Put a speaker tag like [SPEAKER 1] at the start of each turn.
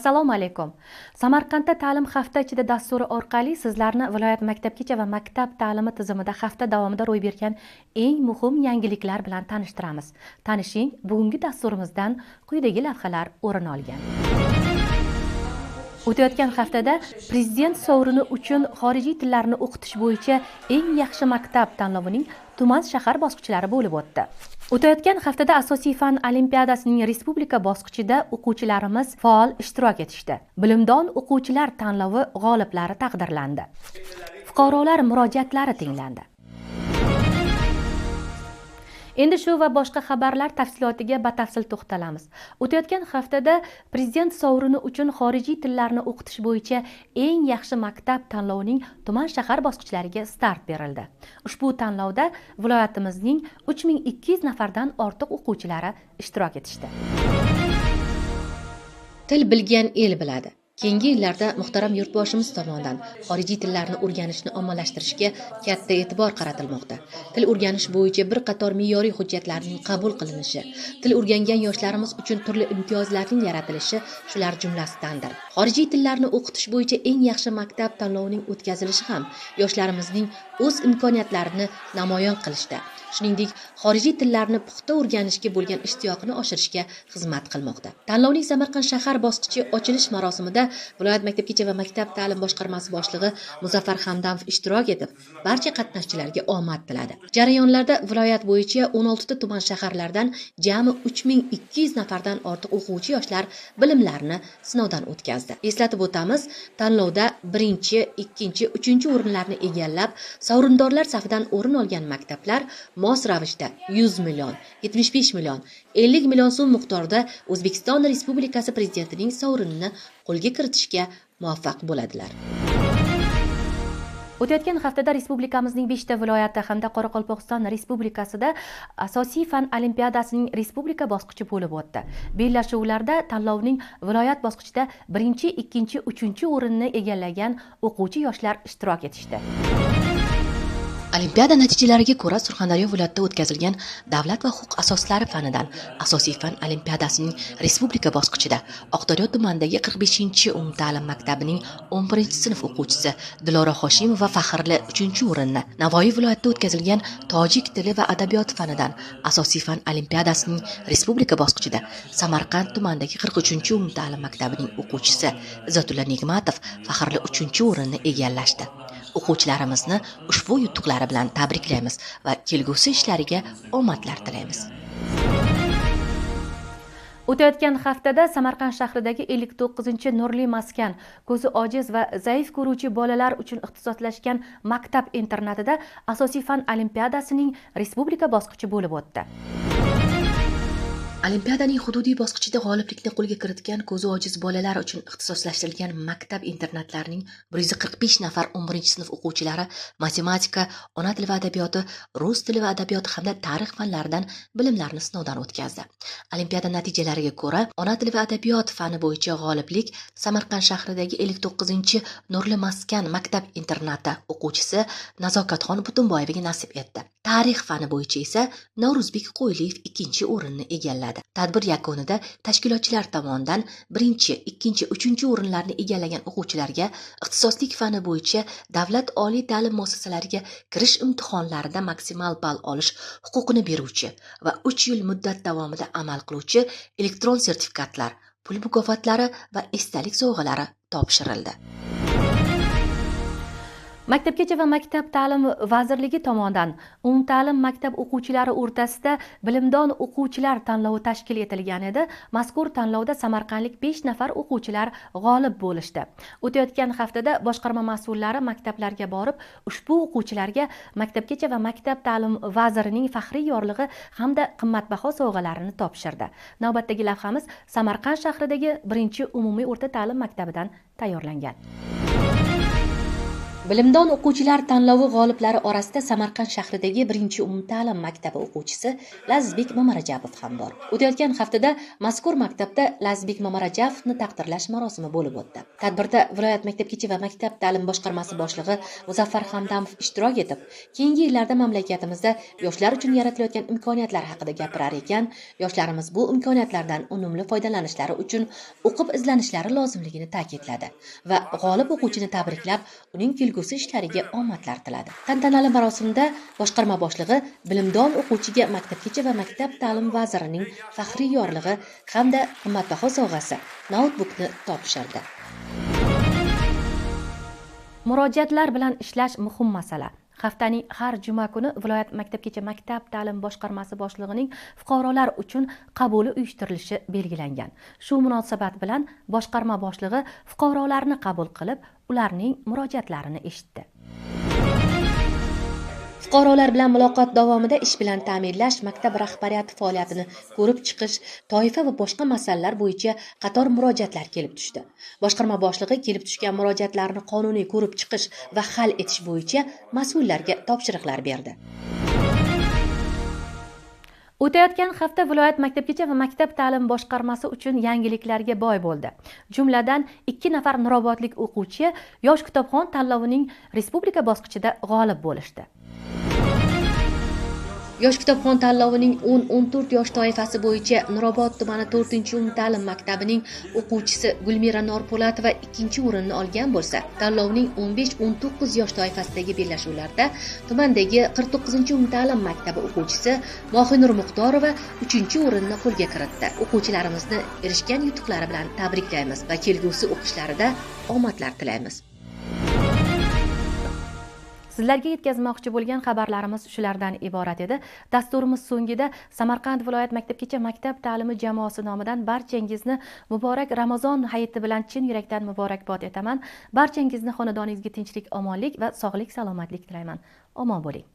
[SPEAKER 1] Assalomu alaykum. Samarqandda ta'lim hafta ichida dasturi orqali sizlarni viloyat maktabgacha va maktab ta'limi tizimida hafta davomida ro'y bergan eng muhim yangiliklar bilan tanishtiramiz. Tanishing, bugungi dasturimizdan quyidagi lavhalar o'rin olgan. O'tayotgan haftada Prezident sovrini uchun xorijiy tillarni o'qitish bo'yicha eng yaxshi maktab tanlovining tuman shahar bosqichlari bo'lib o'tdi. O'tayotgan haftada asosiy fan olimpiadasining respublika bosqichida o'quvchilarimiz faol ishtirok etishdi. Bilimdon o'quvchilar tanlovi g'oliblari taqdirlandi. Fuqarolar murojaatlari tinglandi. Endi shu va boshqa xabarlar tafsilotiga batafsil to'xtalamiz. O'tayotgan haftada Prezident sovrini uchun xorijiy tillarni o'qitish bo'yicha eng yaxshi maktab tanlovining tuman shahar bosqichlariga start berildi. Ushbu tanlovda viloyatimizning 3200 nafardan ortiq o'quvchilari ishtirok etishdi. Til bilgan el biladi. Keyingi yillarda muhtaram yurtboshimiz tomonidan xorijiy tillarni o'rganishni ommalashtirishga katta e'tibor qaratilmoqda. Til o'rganish bo'yicha bir qator me'yoriy hujjatlarning qabul qilinishi, til o'rgangan yoshlarimiz uchun turli imtiyozlarning yaratilishi shular jumlasidandir. Xorijiy tillarni o'qitish bo'yicha eng yaxshi maktab tanlovining o'tkazilishi ham yoshlarimizning o'z imkoniyatlarini namoyon qilishda, shuningdek xorijiy tillarni puxta o'rganishga bo'lgan ishtiyoqini oshirishga xizmat qilmoqda. Tanlovning Samarqand shahar bosqichi ochilish marosimida viloyat maktabgacha va maktab ta'lim boshqarmasi boshlig'i Muzaffar Hamdamov ishtirok etib, barcha qatnashchilarga omad tiladi. Jarayonlarda viloyat bo'yicha 16 ta tuman shaharlardan jami 3200 nafardan ortiq o'quvchi yoshlar bilimlarini sinovdan o'tkazdi. Eslatib o'tamiz, tanlovda 1-chi, 2-chi, 3-chi o'rinlarni egallab, sovrindorlar safidan o'rin olgan maktablar mos ravishda 100 million, 75 million, 50 million so'm miqdorida O'zbekiston Respublikasi Prezidentining sovrinini qo'lga kiritishga muvaffaq bo'ladilar. O'tayotgan haftada respublikamizning 5 ta viloyati hamda Qoraqalpog'iston Respublikasida asosiy fan olimpiadasining respublika bosqichi bo'lib o'tdi. Bellashuvlarda tanlovning viloyat bosqichida 1-chi, 2-chi, 3-chi o'rinni egallagan o'quvchi yoshlar ishtirok etishdi. Olimpiada natijalariga ko'ra Surxondaryo viloyatida o'tkazilgan davlat va huquq asoslari fanidan asosiy fan olimpiadasining respublika bosqichida Oqdaryo tumanidagi 45-chi umumta'lim maktabining 11-sinf o'quvchisi Dilora Hoshimova faxrli 3-o'rinni, Navoiy viloyatida o'tkazilgan tojik tili va adabiyoti fanidan asosiy fan olimpiadasining respublika bosqichida Samarqand tumanidagi 43-chi umumta'lim maktabining o'quvchisi Izzatulla Nigmatov faxrli 3-o'rinni egallashdi. O'quvchilarimizni ushbu yutuqlari bilan tabriklaymiz va kelgusi ishlariga omadlar tilaymiz. O'tayotgan haftada Samarqand shahridagi 59-chi Nurli maskan ko'zi ojiz va zaif ko'ruvchi bolalar uchun ixtisoslashgan maktab internatida asosiy fan olimpiadasining respublika bosqichi bo'lib o'tdi. Olimpiadaning hududiy bosqichida g'oliblikni qo'lga kiritgan ko'zi ojiz bolalar uchun ixtisoslashtirilgan maktab internatlarining 145 nafar 11-sinf o'quvchilari matematika, ona tili va adabiyoti, rus tili va adabiyoti hamda tarix fanlaridan bilimlarni sinovdan o'tkazdi. Olimpiada natijalariga ko'ra, ona tili va adabiyot fani bo'yicha g'oliblik Samarqand shahridagi 59-chi Nurli maskan maktab internati o'quvchisi Nazokatxon Butunboyevaga nasib etdi. Tarix fani bo'yicha esa Navro'zbek Qo'yliyev 2-o'rinni egalladi. Tadbir yakunida tashkilotchilar tomonidan 1-chi, 2-chi, 3-chi o'rinlarni egallagan o'quvchilarga ixtisoslik fani bo'yicha davlat oliy ta'lim muassasalariga kirish imtihonlarida maksimal ball olish huquqini beruvchi va 3 yil muddat davomida amal qiluvchi elektron sertifikatlar, pul mukofotlari va esdalik sovg'alari topshirildi. Maktabgacha va maktab ta'limi vazirligi tomonidan umumta'lim maktab o'quvchilari o'rtasida bilimdon o'quvchilar tanlovi tashkil etilgan edi. Mazkur tanlovda samarqandlik 5 nafar o'quvchilar g'olib bo'lishdi. O'tayotgan haftada boshqarma mas'ullari maktablarga borib, ushbu o'quvchilarga maktabgacha va maktab ta'lim vazirining faxriy yorlig'i hamda qimmatbaho sovg'alarini topshirdi. Navbatdagi lavhamiz Samarqand shahridagi 1-umumiy o'rta ta'lim maktabidan tayyorlangan. Bilimdon o'quvchilar tanlovi g'oliblari orasida Samarqand shahridagi 1-umumta'lim maktabi o'quvchisi Lazizbek Mamarajabov ham bor. O'tayotgan haftada mazkur maktabda Lazizbek Mamarajabovni taqdirlash marosimi bo'lib o'tdi. Tadbirda viloyat maktabgacha va maktab ta'lim boshqarmasi boshlig'i Muzaffar Hamdamov ishtirok etib, keyingi yillarda mamlakatimizda yoshlar uchun yaratilayotgan imkoniyatlar haqida gapirar ekan, yoshlarimiz bu imkoniyatlardan unumli foydalanishlari uchun o'qib izlanishlari lozimligini ta'kidladi va g'olib o'quvchini tabriklab, uning kelgusi ishlariga omadlar tiladi. Tantanali marosimda boshqarma boshlig'i bilimdon o'quvchiga maktabgacha va maktab ta'lim vazirining faxriy yorlig'i hamda qimmatbaho sovg'asi noutbukni topshirdi. Murojaatlar bilan ishlash muhim masala. Haftaning har juma kuni viloyat maktabgacha maktab ta'lim boshqarmasi boshlig'ining fuqarolar uchun qabuli uyushtirilishi belgilangan. Shu munosabat bilan boshqarma boshlig'i fuqarolarni qabul qilib, ularning murojaatlarini eshitdi. Fuqarolar bilan muloqot davomida ish bilan ta'minlash, maktab rahbariyati faoliyatini ko'rib chiqish, toifa va boshqa masalalar bo'yicha qator murojaatlar kelib tushdi. Boshqarma boshlig'i kelib tushgan murojaatlarni qonuniy ko'rib chiqish va hal etish bo'yicha mas'ullarga topshiriqlar berdi. O'tayotgan hafta viloyat maktabgacha va maktab ta'lim boshqarmasi uchun yangiliklarga boy bo'ldi. Jumladan 2 nafar nurobodlik o'quvchi yosh kitobxon tanlovining respublika bosqichida g'olib bo'lishdi. Yosh kitobxon tanlovining 10-14 yosh toifasi bo'yicha Nurobod tumani 4-umumta'lim maktabining o'quvchisi Gulmira Norpo'latova 2-o'rinni olgan bo'lsa, tanlovning 15-19 yosh toifasidagi bellashuvlarda tumandagi 49-umumta'lim maktabi o'quvchisi Mohinur Muxtorova 3-o'rinni qo'lga kiritdi. O'quvchilarimizni erishgan yutuqlari bilan tabriklaymiz va kelgusi o'qishlarida omadlar tilaymiz. Sizlarga yetkazmoqchi bo'lgan xabarlarimiz shulardan iborat edi. Dasturimiz so'ngida Samarqand viloyat maktabgacha maktab ta'limi jamoasi nomidan barchangizni muborak Ramazon hayiti bilan chin yurakdan muborakbod etaman. Barchangizni xonadoningizga tinchlik, omonlik va sog'lik, salomatlik tilayman. Omon bo'ling.